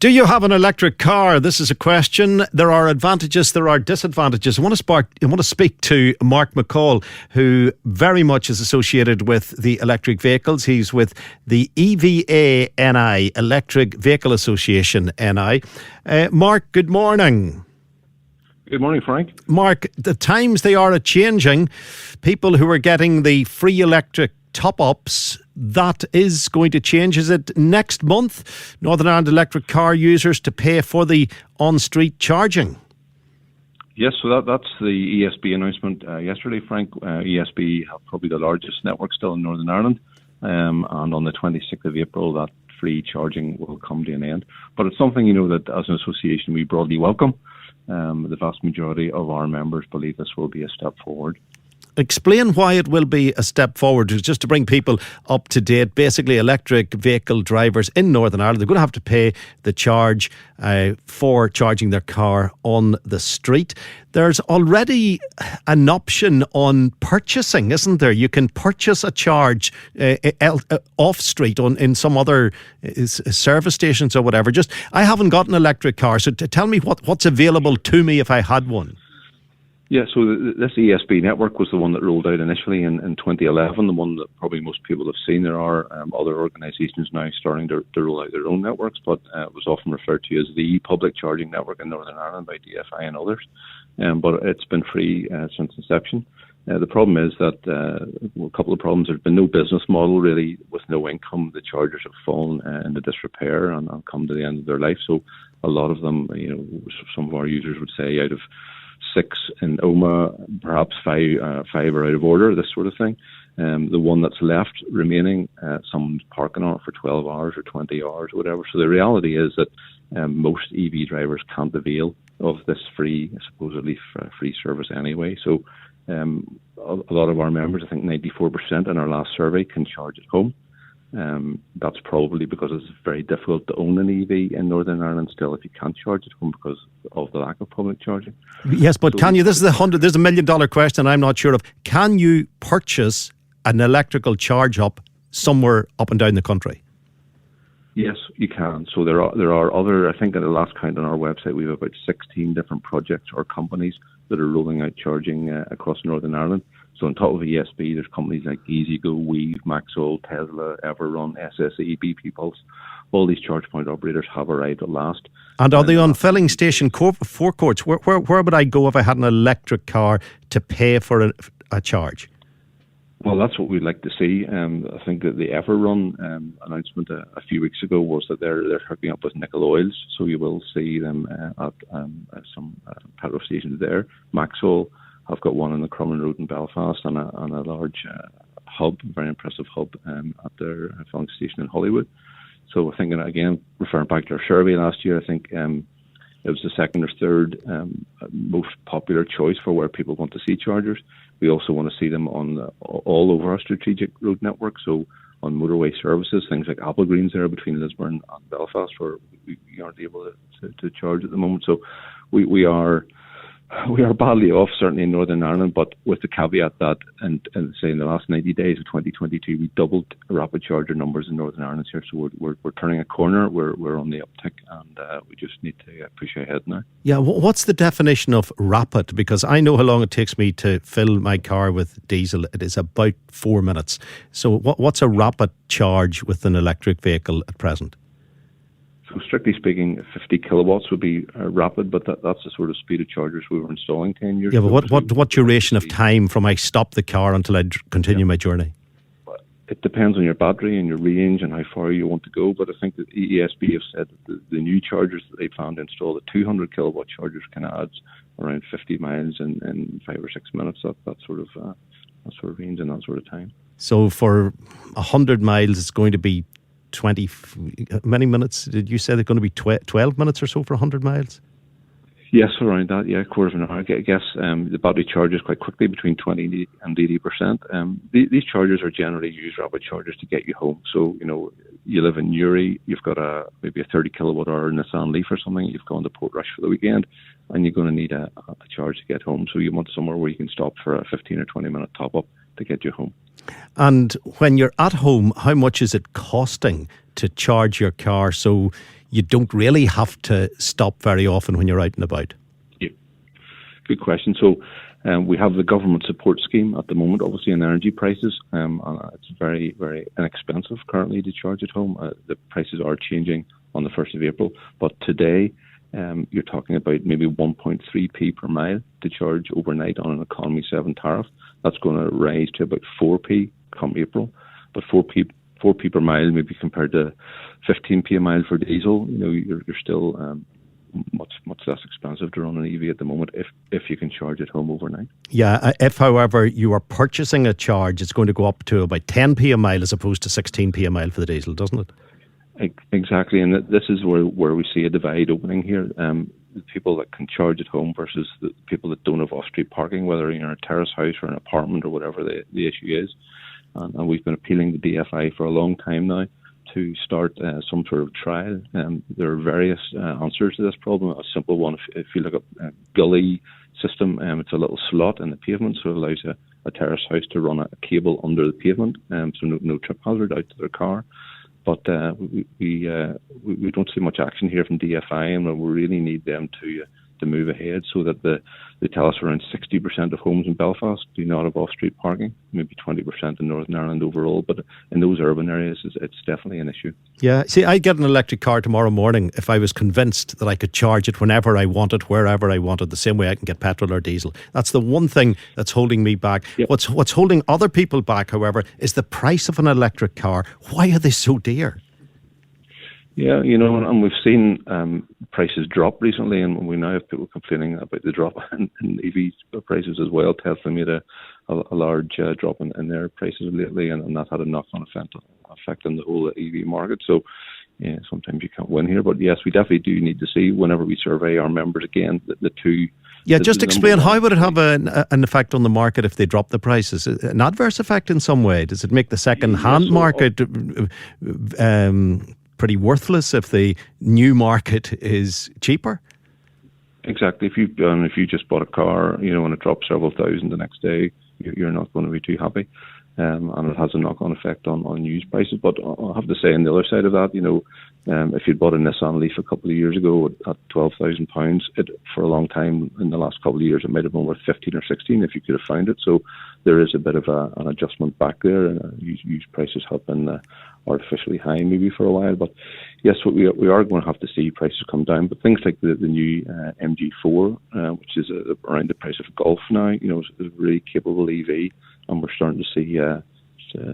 Do you have an electric car? This is a question. There are advantages, there are disadvantages. I want to speak to Mark McCall, who very much is associated with the electric vehicles. He's with the EVANI, Electric Vehicle Association, NI. Mark, good morning. Good morning, Frank. Mark, the times they are a-changing. People who are getting the free electric top-ups, that is going to change. Is it next month, Northern Ireland electric car users to pay for the on-street charging? Yes, so that's the ESB announcement yesterday, Frank. ESB have probably the largest network still in Northern Ireland, and on the 26th of April, that free charging will come to an end. But it's something, that as an association we broadly welcome. The vast majority of our members believe this will be a step forward. Explain why it will be a step forward, just to bring people up to date. Basically, electric vehicle drivers in Northern Ireland, they're going to have to pay the charge for charging their car on the street. There's already an option on purchasing, isn't there? You can purchase a charge off street in some other service stations or whatever. I haven't got an electric car, so tell me what's available to me if I had one. Yeah, so this ESB network was the one that rolled out initially in 2011, the one that probably most people have seen. There are other organisations now starting to roll out their own networks, but it was often referred to as the public charging network in Northern Ireland by DFI and others. But it's been free since inception. The problem is that, a couple of problems. There's been no business model really with no income. The chargers have fallen into disrepair and come to the end of their life. So a lot of them, some of our users would say out of 6 in OMA, perhaps 5 are out of order, this sort of thing. The one that's left remaining, someone's parking on it for 12 hours or 20 hours or whatever. So the reality is that most EV drivers can't avail of this supposedly free service anyway. So a lot of our members, I think 94% in our last survey, can charge at home. That's probably because it's very difficult to own an EV in Northern Ireland still if you can't charge at home because of the lack of public charging. Yes, but can you, this is there's $1 million question I'm not sure of. Can you purchase an electrical charge up somewhere up and down the country? Yes, you can. So there are other, I think at the last count on our website, we have about 16 different projects or companies that are rolling out charging across Northern Ireland. So on top of ESB, there's companies like EasyGo, Weave, Maxwell, Tesla, Everrun, SSE, BP Pulse. All these charge point operators have arrived at last. And are they on filling station forecourts? Where would I go if I had an electric car to pay for a charge? Well, that's what we'd like to see. I think that the Everrun announcement a few weeks ago was that they're hooking up with nickel oils, so you will see them at some petrol stations there. Maxwell have got one on the Crumlin Road in Belfast and a large hub, very impressive hub at their filling station in Hollywood. So I think, again, referring back to our survey last year, I think it was the second or third most popular choice for where people want to see chargers. We also want to see them on all over our strategic road network, so on motorway services, things like Applegreens there between Lisburn and Belfast, where we aren't able to charge at the moment. So we are badly off, certainly in Northern Ireland, but with the caveat that, and say in the last 90 days of 2022, we doubled rapid charger numbers in Northern Ireland here. So we're turning a corner. We're on the uptick, and we just need to push ahead now. Yeah, what's the definition of rapid? Because I know how long it takes me to fill my car with diesel. It is about 4 minutes. So what's a rapid charge with an electric vehicle at present? So strictly speaking, 50 kilowatts would be rapid, but that's the sort of speed of chargers we were installing 10 years ago. Yeah, but what duration of time from I stop the car until I continue my journey? It depends on your battery and your range and how far you want to go, but I think that ESB have said that the new chargers that they plan to install, the 200 kilowatt chargers, can add around 50 miles in 5 or 6 minutes. That sort of range and that sort of time. So for 100 miles, it's going to be 20, many minutes? Did you say they're going to be 12 minutes or so for 100 miles? Yes, around that, yeah, a quarter of an hour. I guess the battery charges quite quickly, between 20 and 80%. These chargers are generally used, rapid chargers, to get you home. So, you live in Newry, you've got maybe a 30 kilowatt hour Nissan Leaf or something, you've gone to Portrush for the weekend, and you're going to need a charge to get home. So you want somewhere where you can stop for a 15 or 20 minute top up to get you home. And when you're at home, how much is it costing to charge your car so you don't really have to stop very often when you're out and about? Yeah. Good question. So we have the government support scheme at the moment, obviously, in energy prices. And it's very, very inexpensive currently to charge at home. The prices are changing on the 1st of April. But today, you're talking about maybe 1.3p per mile to charge overnight on an Economy 7 tariff. That's going to rise to about 4p come April. But 4p per mile, maybe compared to 15p a mile for diesel, you're still much less expensive to run an EV at the moment if you can charge at home overnight. Yeah, if however you are purchasing a charge, it's going to go up to about 10p a mile as opposed to 16p a mile for the diesel, doesn't it? Exactly, and this is where we see a divide opening here. The people that can charge at home versus the people that don't have off-street parking, whether you're in a terrace house or an apartment or whatever the issue is. And we've been appealing to DFI for a long time now to start some sort of trial. There are various answers to this problem. A simple one, if you look at a gully system, it's a little slot in the pavement, so it allows a terrace house to run a cable under the pavement, so no trip hazard out to their car. But we don't see much action here from DFI, and we really need them to move ahead so that they tell us around 60% of homes in Belfast do not have off-street parking, maybe 20% in Northern Ireland overall, but in those urban areas it's definitely an issue. Yeah, see, I'd get an electric car tomorrow morning if I was convinced that I could charge it whenever I wanted, wherever I wanted, the same way I can get petrol or diesel. That's the one thing that's holding me back. Yep. What's holding other people back, however, is the price of an electric car. Why are they so dear? Yeah, and we've seen prices drop recently, and we now have people complaining about the drop in EV prices as well. Tesla made a large drop in their prices lately, and that had a knock-on effect on the whole EV market. So, yeah, sometimes you can't win here. But yes, we definitely do need to see, whenever we survey our members again, the two... Yeah, just explain, how would it have an effect on the market if they drop the prices? An adverse effect in some way? Does it make the second-hand market... pretty worthless if the new market is cheaper? Exactly. If you just bought a car, and it drops several thousand the next day, you're not going to be too happy, and it has a knock-on effect on used prices. But I'll have to say, on the other side of that, if you'd bought a Nissan Leaf a couple of years ago at £12,000, for a long time in the last couple of years, it might have been worth 15 or 16 if you could have found it. So there is a bit of an adjustment back there, and used prices have been artificially high maybe for a while. But yes, we are going to have to see prices come down. But things like the new MG4, which is around the price of a Golf now, is a really capable EV, and we're starting to see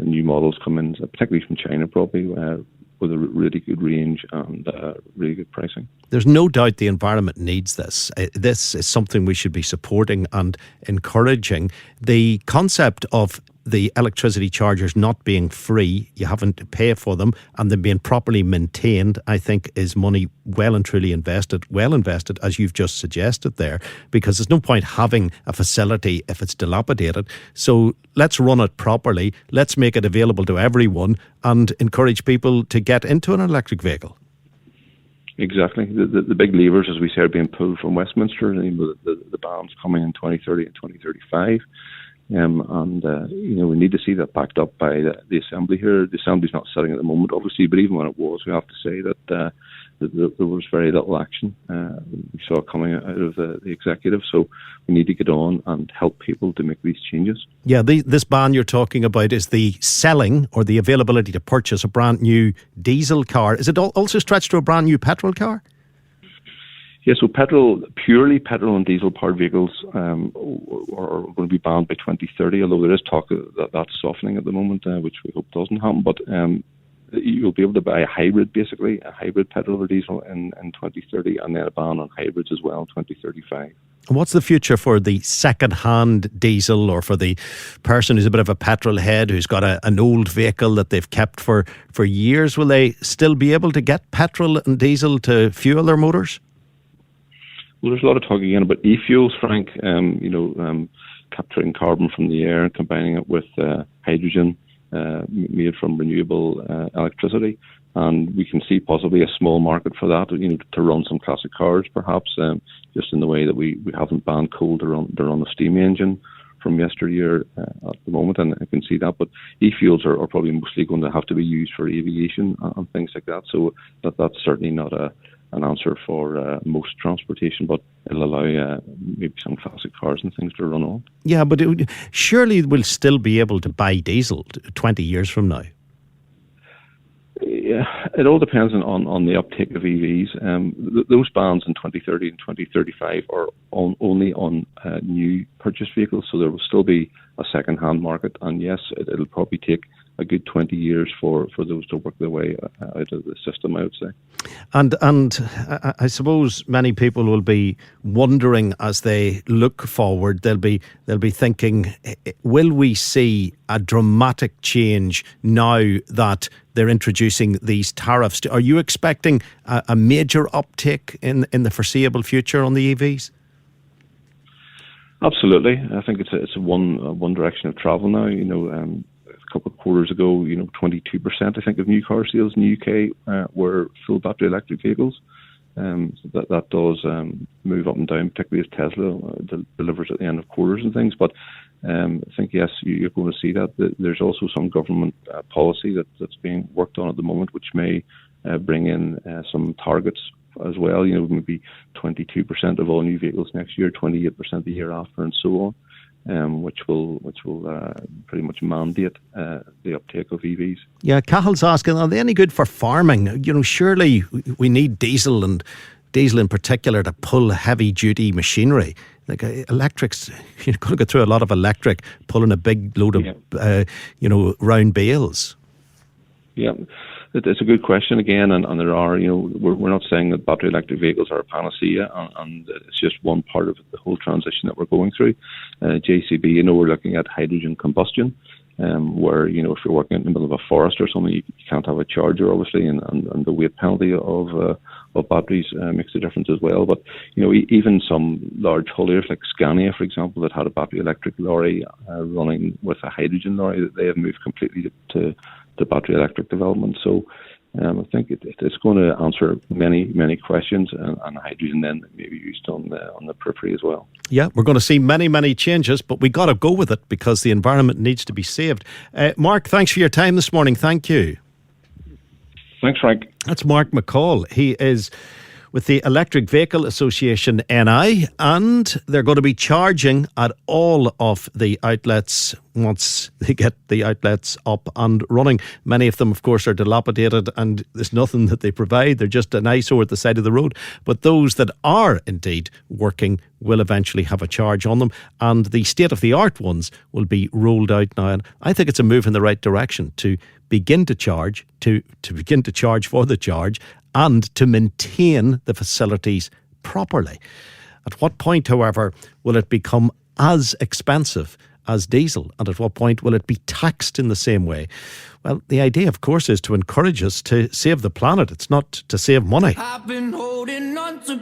new models come in, particularly from China probably, with a really good range and really good pricing. There's no doubt the environment needs this. This is something we should be supporting and encouraging. The concept of the electricity chargers not being free, you haven't to pay for them, and them being properly maintained, I think is money well and truly invested, as you've just suggested there, because there's no point having a facility if it's dilapidated. So let's run it properly, let's make it available to everyone, and encourage people to get into an electric vehicle. Exactly. The big levers, as we say, are being pulled from Westminster. The bans coming in 2030 and 2035. We need to see that backed up by the Assembly here. The Assembly's not sitting at the moment, obviously, but even when it was, we have to say that there was very little action. We saw it coming out of the executive, so we need to get on and help people to make these changes. Yeah, this ban you're talking about is the selling or the availability to purchase a brand new diesel car. Is it also stretched to a brand new petrol car? Yeah, so purely petrol and diesel powered vehicles are going to be banned by 2030, although there is talk that that's softening at the moment, which we hope doesn't happen. But you'll be able to buy a hybrid petrol or diesel in 2030, and then a ban on hybrids as well in 2035. And what's the future for the second-hand diesel, or for the person who's a bit of a petrol head who's got an old vehicle that they've kept for years? Will they still be able to get petrol and diesel to fuel their motors? Well, there's a lot of talk again about e-fuels, Frank, capturing carbon from the air and combining it with hydrogen made from renewable electricity. And we can see possibly a small market for that, to run some classic cars, perhaps, just in the way that we haven't banned coal to run a steam engine, from yesteryear at the moment, and I can see that. But e-fuels are probably mostly going to have to be used for aviation and things like that. So that's certainly not an answer for most transportation, but it'll allow maybe some classic cars and things to run on. Yeah, but surely we'll still be able to buy diesel 20 years from now. Yeah, it all depends on the uptake of EVs. Those bans in 2030 and 2035 are only on new purchase vehicles, so there will still be a second-hand market. And yes, it'll probably take a good 20 years for those to work their way out of the system, I would say. And I suppose many people will be wondering as they look forward. They'll be thinking, will we see a dramatic change now that they're introducing these tariffs? Are you expecting a major uptick in the foreseeable future on the EVs? Absolutely. I think it's one direction of travel now. A couple of quarters ago, 22% I think of new car sales in the UK were full battery electric vehicles. So that does move up and down, particularly as Tesla delivers at the end of quarters and things. But I think, yes, you're going to see that. There's also some government policy that's being worked on at the moment, which may bring in some targets as well. Maybe 22% of all new vehicles next year, 28% the year after, and so on. Which will pretty much mandate the uptake of EVs. Yeah, Cahill's asking, are they any good for farming? Surely we need diesel and diesel in particular to pull heavy duty machinery. Like electrics, you're going to go through a lot of electric pulling a big load of round bales. Yeah. It's a good question again, and there are, we're not saying that battery electric vehicles are a panacea, and it's just one part of the whole transition that we're going through. JCB, we're looking at hydrogen combustion, where, if you're working in the middle of a forest or something, you can't have a charger, obviously, and the weight penalty of batteries makes a difference as well. But, even some large hauliers like Scania, for example, that had a battery electric lorry running with a hydrogen lorry, they have moved completely to battery electric development. So I think it's going to answer many questions, and hydrogen then may be used on the periphery as well. Yeah, we're going to see many changes, but we got to go with it because the environment needs to be saved. Mark, thanks for your time this morning. Thank you. Thanks, Frank. That's Mark McCall. He is with the Electric Vehicle Association NI, and they're going to be charging at all of the outlets once they get the outlets up and running. Many of them, of course, are dilapidated and there's nothing that they provide. They're just an eyesore at the side of the road. But those that are indeed working will eventually have a charge on them, and the state-of-the-art ones will be rolled out now. And I think it's a move in the right direction to begin to charge, to begin to charge for the charge, and to maintain the facilities properly. At what point, however, will it become as expensive as diesel? And at what point will it be taxed in the same way? Well, the idea, of course, is to encourage us to save the planet. It's not to save money. I've been holding on to